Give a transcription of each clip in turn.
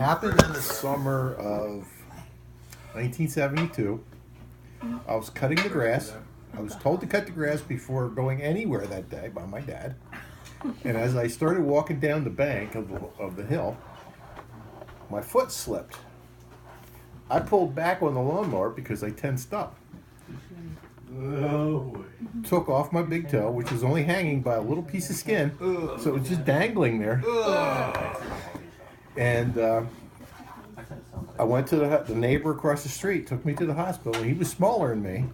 Happened in the summer of 1972. I was cutting the grass. I was told to cut the grass before going anywhere that day by my dad. And as I started walking down the bank of the hill, my foot slipped. I pulled back on the lawnmower because I tensed up. Took off my big toe, which was only hanging by a little piece of skin, so it was just dangling there. And I went to the neighbor across the street, took me to the hospital. He was smaller than me,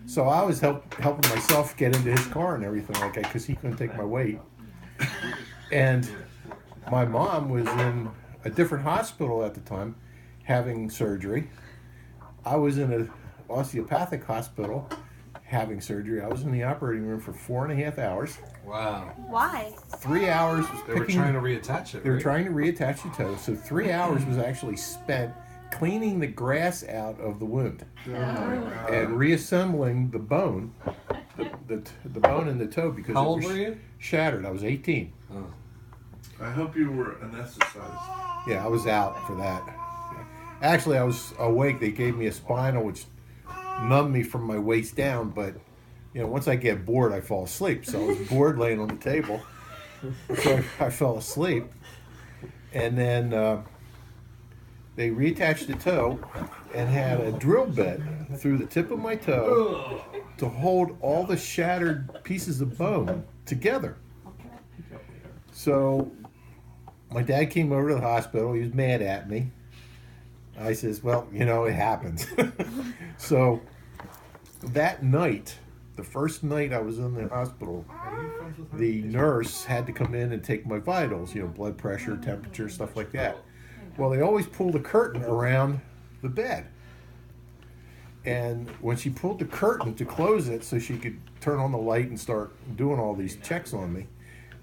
so I was helping myself get into his car and everything like that because he couldn't take my weight. And my mom was in a different hospital at the time having surgery. I was in an osteopathic hospital having surgery. I was in the operating room for 4.5 hours. Wow. Why? 3 hours was They were trying to reattach it. They were right? trying to reattach the toe. So 3 hours was actually spent cleaning the grass out of the wound and reassembling the bone, the bone in the toe because How it old was were you? shattered. I was 18. Oh. I hope you were anesthetized. Yeah, I was out for that. Actually, I was awake. They gave me a spinal, which numbed me from my waist down. But once I get bored, I fall asleep. So I was bored laying on the table, so I fell asleep. And then they reattached the toe and had a drill bit through the tip of my toe to hold all the shattered pieces of bone together. So my dad came over to the hospital. He was mad at me. I says, well, it happens. So that night, the first night I was in the hospital, the nurse had to come in and take my vitals, blood pressure, temperature, stuff like that. Well, they always pull the curtain around the bed. And when she pulled the curtain to close it so she could turn on the light and start doing all these checks on me,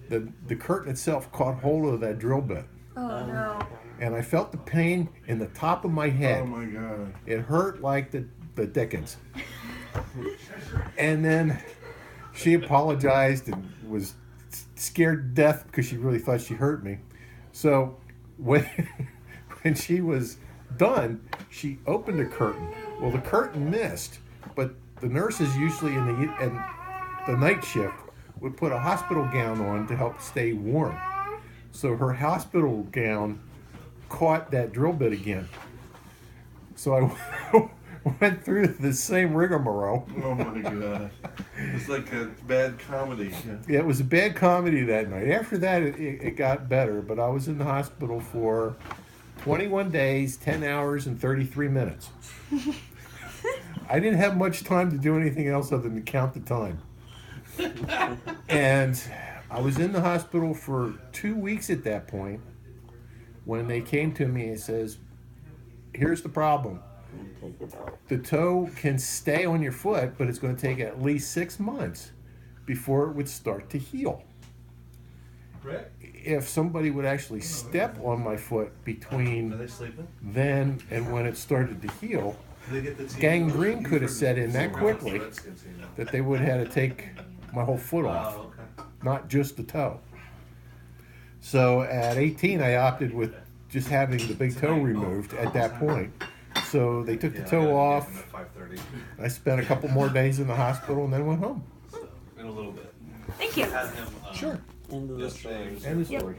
the curtain itself caught hold of that drill bit. Oh no. And I felt the pain in the top of my head. Oh my God. It hurt like the Dickens. And then she apologized and was scared to death because she really thought she hurt me. So when she was done, she opened the curtain. Well, the curtain missed, but the nurses usually in the night shift would put a hospital gown on to help stay warm. So her hospital gown caught that drill bit again. So I went through the same rigmarole. Oh my God. It's like a bad comedy. Yeah, it was a bad comedy that night. After that, it got better, but I was in the hospital for 21 days, 10 hours, and 33 minutes. I didn't have much time to do anything else other than count the time. And I was in the hospital for 2 weeks at that point when they came to me and says, here's the problem. The toe can stay on your foot, but it's going to take at least 6 months before it would start to heal. If somebody would actually step on my foot between then and when it started to heal, gangrene could have set in that quickly that they would have had to take my whole foot off, not just the toe. So at 18, I opted with just having the big toe removed at that point. So they took the toe off. I spent a couple more days in the hospital and then went home. In a little bit. Thank you. Sure. End of the story. End of story.